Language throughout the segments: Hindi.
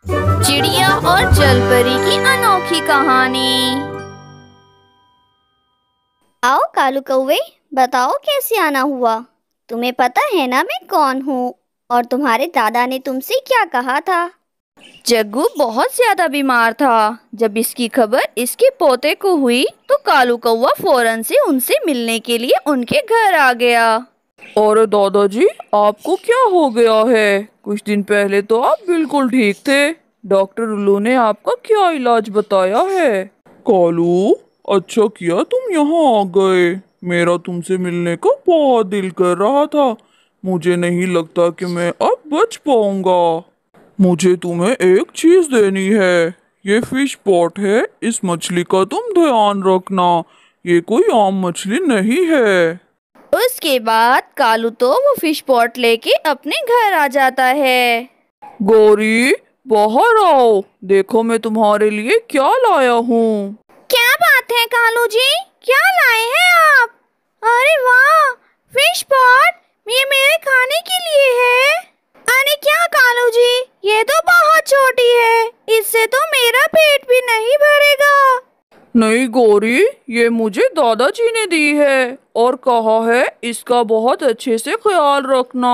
चिड़िया और जलपरी की अनोखी कहानी। आओ कालू कौवे, बताओ कैसे आना हुआ। तुम्हें पता है ना मैं कौन हूँ और तुम्हारे दादा ने तुमसे क्या कहा था। जग्गू बहुत ज्यादा बीमार था। जब इसकी खबर इसके पोते को हुई तो कालू कौवा फौरन से उनसे मिलने के लिए उनके घर आ गया। अरे दादाजी, आपको क्या हो गया है? कुछ दिन पहले तो आप बिल्कुल ठीक थे। डॉक्टर उल्लू ने आपका क्या इलाज बताया है? कालू, अच्छा किया तुम यहाँ आ गए। मेरा तुमसे मिलने का बहुत दिल कर रहा था। मुझे नहीं लगता कि मैं अब बच पाऊंगा। मुझे तुम्हें एक चीज देनी है। ये फिश पॉट है, इस मछली का तुम ध्यान रखना। ये कोई आम मछली नहीं है। उसके बाद कालू तो वो फिश पॉट लेके अपने घर आ जाता है। गौरी, बाहर आओ, देखो मैं तुम्हारे लिए क्या लाया हूँ। क्या बात है कालू जी, क्या लाए हैं आप? अरे वाह, फिश पॉट, ये मेरे खाने के लिए है। अरे क्या कालू जी, ये तो बहुत छोटी है, इससे तो मेरा पेट भी नहीं भरेगा। नहीं गौरी, ये मुझे दादाजी ने दी है और कहा है इसका बहुत अच्छे से ख्याल रखना।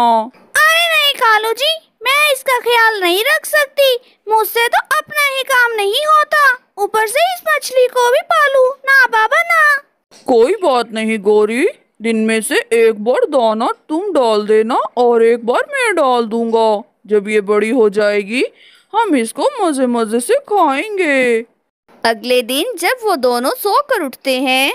अरे नहीं कालू जी, मैं इसका ख्याल नहीं रख सकती, मुझसे तो अपना ही काम नहीं होता, ऊपर से इस मछली को भी पालू ना बाबा ना। कोई बात नहीं गौरी, दिन में से एक बार दाना तुम डाल देना और एक बार मैं डाल दूंगा। जब ये बड़ी हो जाएगी हम इसको मजे मजे से खाएंगे। अगले दिन जब वो दोनों सोकर उठते हैं।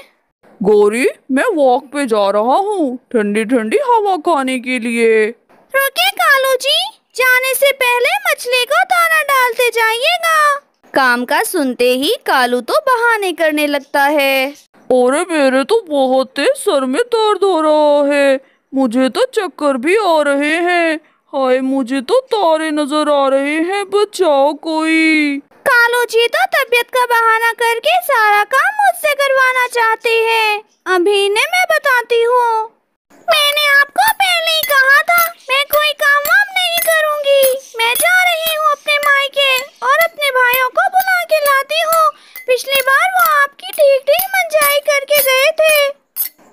गौरी, मैं वॉक पे जा रहा हूँ ठंडी ठंडी हवा खाने के लिए। रुके कालू जी, जाने से पहले मछली को दाना डालते जाइएगा। काम का सुनते ही कालू तो बहाने करने लगता है। अरे मेरे तो बहुत तेज सर में दर्द हो रहा है, मुझे तो चक्कर भी आ रहे हैं। हाय, मुझे तो तारे नजर आ रहे हैं, बचाओ कोई। कालू जी तो तबीयत का बहाना करके सारा काम मुझसे करवाना चाहते हैं। अभी इन्हें मैं बताती हूँ। मैंने आपको पहले ही कहा था, मैं कोई काम वाम नहीं करूँगी। मैं जा रही हूँ अपने मायके और अपने भाइयों को बुला के लाती हूँ। पिछली बार वो आपकी ठीक ठीक मनजाई करके गए थे।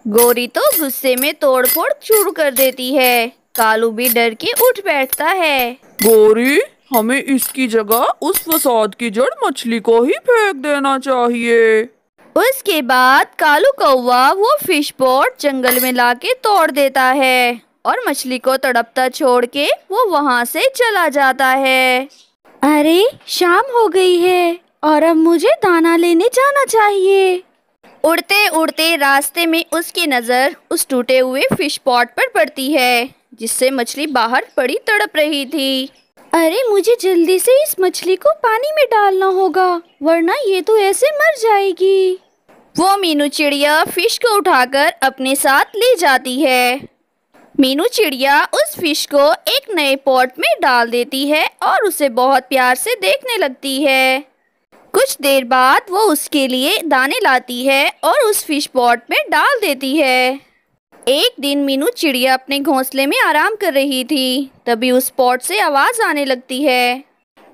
गौरी तो गुस्से में तोड़फोड़ शुरू कर देती है। कालू भी डर के उठ बैठता है। गौरी, हमें इसकी जगह उस फसाद की जड़ मछली को ही फेंक देना चाहिए। उसके बाद कालू कौवा वो फिश पॉट जंगल में लाके तोड़ देता है और मछली को तड़पता छोड़ के वो वहाँ से चला जाता है। अरे शाम हो गई है और अब मुझे दाना लेने जाना चाहिए। उड़ते उड़ते रास्ते में उसकी नजर उस टूटे हुए फिश पॉट पर पड़ती है जिससे मछली बाहर पड़ी तड़प रही थी। अरे मुझे जल्दी से इस मछली को पानी में डालना होगा, वरना ये तो ऐसे मर जाएगी। वो मीनू चिड़िया फिश को उठाकर अपने साथ ले जाती है। मीनू चिड़िया उस फिश को एक नए पॉट में डाल देती है और उसे बहुत प्यार से देखने लगती है। कुछ देर बाद वो उसके लिए दाने लाती है और उस फिश पॉट में डाल देती है। एक दिन मीनू चिड़िया अपने घोंसले में आराम कर रही थी, तभी उस पॉट से आवाज आने लगती है।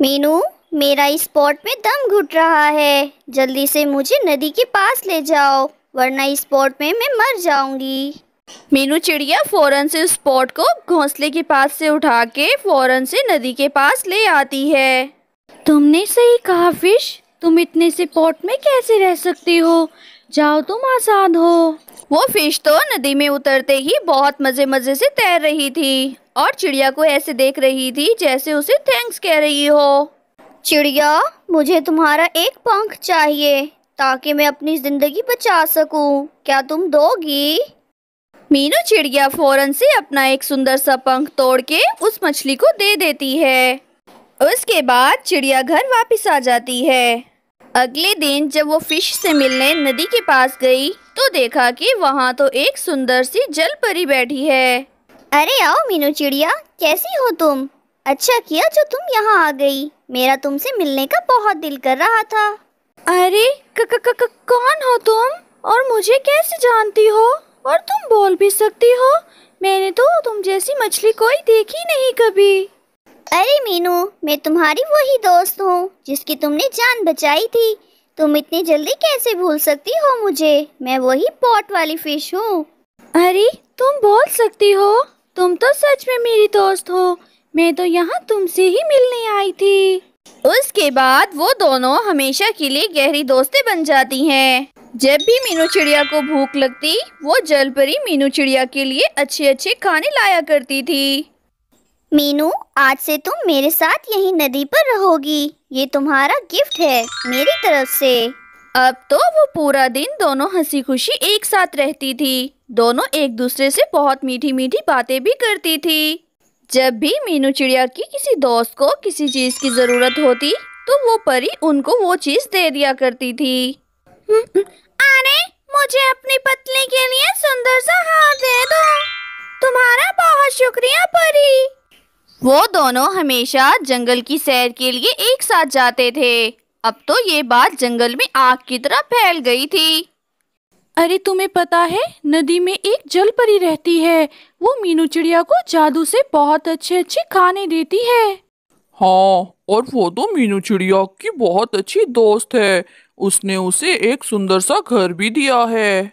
मीनू, मेरा इस पॉट में दम घुट रहा है, जल्दी से मुझे नदी के पास ले जाओ, वरना इस पॉट में मैं मर जाऊंगी। मीनू चिड़िया फौरन से उस पॉट को घोंसले के पास से उठा के फौरन से नदी के पास ले आती है। तुमने सही कहा फिश, तुम इतने से पॉट में कैसे रह सकती हो? जाओ, तुम आजाद हो। वो फिश तो नदी में उतरते ही बहुत मजे मजे से तैर रही थी और चिड़िया को ऐसे देख रही थी जैसे उसे थैंक्स कह रही हो। चिड़िया, मुझे तुम्हारा एक पंख चाहिए ताकि मैं अपनी जिंदगी बचा सकूं, क्या तुम दोगी? मीनू चिड़िया फौरन से अपना एक सुंदर सा पंख तोड़ के उस मछली को दे देती है। उसके बाद चिड़िया घर वापस आ जाती है। अगले दिन जब वो फिश से मिलने नदी के पास गई तो देखा कि वहाँ तो एक सुंदर सी जल परी बैठी है। अरे आओ मीनू चिड़िया, कैसी हो तुम? अच्छा किया जो तुम यहाँ आ गई, मेरा तुमसे मिलने का बहुत दिल कर रहा था। अरे कौन हो तुम और मुझे कैसे जानती हो? और तुम बोल भी सकती हो? मैंने तो तुम जैसी मछली कोई देखी नहीं कभी। अरे मीनू, मैं तुम्हारी वही दोस्त हूँ जिसकी तुमने जान बचाई थी। तुम इतनी जल्दी कैसे भूल सकती हो मुझे? मैं वही पॉट वाली फिश हूँ। अरे तुम बोल सकती हो, तुम तो सच में मेरी दोस्त हो। मैं तो यहाँ तुमसे ही मिलने आई थी। उसके बाद वो दोनों हमेशा के लिए गहरी दोस्ती बन जाती हैं। जब भी मीनू चिड़िया को भूख लगती, वो जलपरी मीनू चिड़िया के लिए अच्छे अच्छे खाने लाया करती थी। मीनू, आज से तुम मेरे साथ यहीं नदी पर रहोगी। ये तुम्हारा गिफ्ट है मेरी तरफ से। अब तो वो पूरा दिन दोनों हंसी खुशी एक साथ रहती थी। दोनों एक दूसरे से बहुत मीठी मीठी बातें भी करती थी। जब भी मीनू चिड़िया की किसी दोस्त को किसी चीज की जरूरत होती, तो वो परी उनको वो चीज दे दिया करती थी। अरे, मुझे अपनी पतली के लिए सुंदर सा हार दे दो। तुम्हारा बहुत शुक्रिया परी। वो दोनों हमेशा जंगल की सैर के लिए एक साथ जाते थे। अब तो ये बात जंगल में आग की तरह फैल गई थी। अरे तुम्हें पता है, नदी में एक जलपरी रहती है। वो मीनू चिड़िया को जादू से बहुत अच्छे अच्छे खाने देती है। हाँ, और वो तो मीनू चिड़िया की बहुत अच्छी दोस्त है। उसने उसे एक सुंदर सा घर भी दिया है।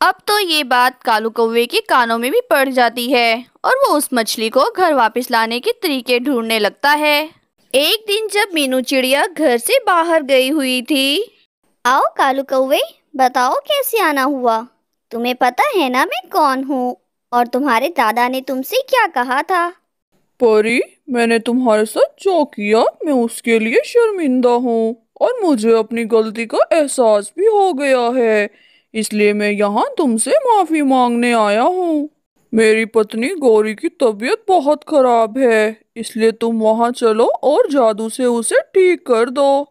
अब तो ये बात कालू कौवे के कानों में भी पड़ जाती है और वो उस मछली को घर वापस लाने के तरीके ढूंढने लगता है। एक दिन जब मीनू चिड़िया घर से बाहर गई हुई थी। आओ कालू कौवे, बताओ कैसे आना हुआ? तुम्हें पता है ना मैं कौन हूँ और तुम्हारे दादा ने तुमसे क्या कहा था? परी, मैंने तुम्हारे साथ जो किया, मैं उसके लिए शर्मिंदा हूँ और मुझे अपनी गलती का एहसास भी हो गया है। इसलिए मैं यहाँ तुमसे माफी मांगने आया हूँ। मेरी पत्नी गौरी की तबीयत बहुत खराब है, इसलिए तुम वहाँ चलो और जादू से उसे ठीक कर दो।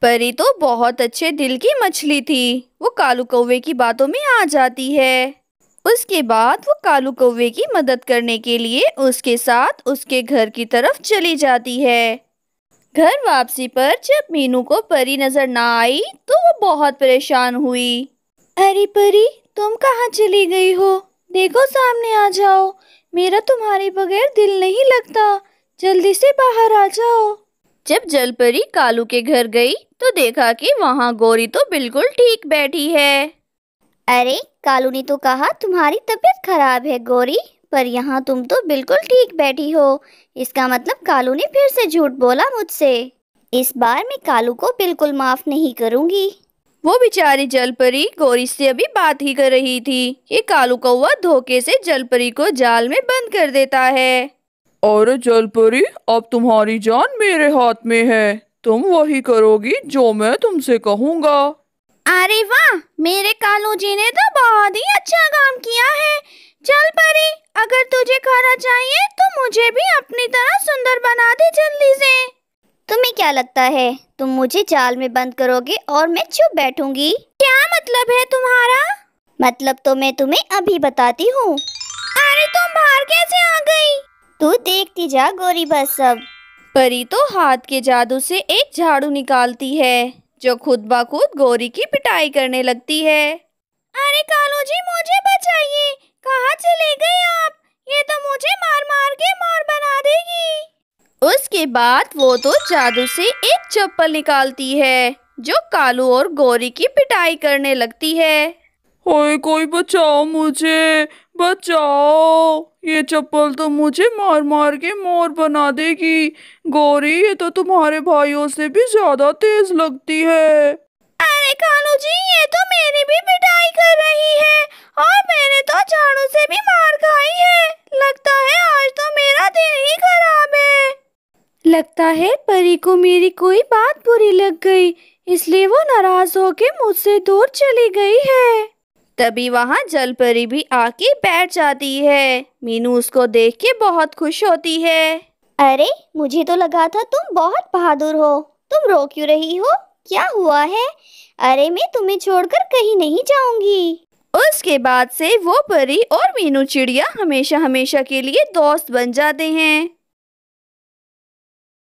परी तो बहुत अच्छे दिल की मछली थी। वो कालू कौवे की बातों में आ जाती है। उसके बाद वो कालू कौवे की मदद करने के लिए उसके साथ उसके घर की तरफ चली जाती है। घर वापसी पर जब मीनू को परी नजर ना आई, तो वो बहुत परेशान हुई। अरे परी, तुम कहाँ चली गई हो? देखो सामने आ जाओ। मेरा तुम्हारे बगैर दिल नहीं लगता। जल्दी से बाहर आ जाओ। जब जलपरी कालू के घर गई, तो देखा कि वहाँ गौरी तो बिल्कुल ठीक बैठी है। अरे, कालू ने तो कहा तुम्हारी तबीयत खराब है गौरी, पर यहाँ तुम तो बिल्कुल ठीक बैठी हो। इसका मतलब कालू ने फिर से झूठ बोला मुझसे। इस बार मैं कालू को बिल्कुल माफ नहीं करूँगी। वो बेचारी जलपरी गौरी से अभी बात ही कर रही थी कि कालू कौवा धोखे से जलपरी को जाल में बंद कर देता है। अरे जलपरी, अब तुम्हारी जान मेरे हाथ में है। तुम वही करोगी जो मैं तुमसे कहूँगा। अरे वाह, मेरे कालू जी ने तो बहुत ही अच्छा काम किया है। जलपरी, अगर तुझे खाना चाहिए तो मुझे भी अपनी तरह सुंदर बना दे जल्दी से। तुम्हें क्या लगता है तुम मुझे जाल में बंद करोगे और मैं चुप बैठूंगी? क्या मतलब है तुम्हारा? मतलब तो मैं तुम्हें अभी बताती हूँ। अरे, तुम बाहर कैसे आ गई? तू देखती जा गौरी, बस सब। परी तो हाथ के जादू से एक झाड़ू निकालती है, जो खुद ब खुद गौरी की पिटाई करने लगती है। अरे कालू जी, मुझे बचाइए। कहाँ चले गए आप? ये तो मुझे मार मार के मोर बना देगी। उसके बाद वो तो जादू से एक चप्पल निकालती है, जो कालू और गौरी की पिटाई करने लगती है। ओए, कोई बचाओ मुझे, बचाओ। ये चप्पल तो मुझे मार मार के मोर बना देगी। गौरी, ये तो तुम्हारे भाइयों से भी ज्यादा तेज लगती है। अरे कालू जी, ये तो मेरी भी पिटाई कर रही है और मैंने तो झाड़ू से भी मार खाई है। लगता है आज तो मेरा दिन ही खराब है। लगता है परी को मेरी कोई बात बुरी लग गई, इसलिए वो नाराज होके मुझसे दूर चली गई है। तभी वहाँ जलपरी भी आके बैठ जाती है। मीनू उसको देख के बहुत खुश होती है। अरे, मुझे तो लगा था तुम बहुत बहादुर हो। तुम रो क्यों रही हो? क्या हुआ है? अरे, मैं तुम्हें छोड़कर कहीं नहीं जाऊंगी। उसके बाद से वो परी और मीनू चिड़िया हमेशा हमेशा के लिए दोस्त बन जाते हैं।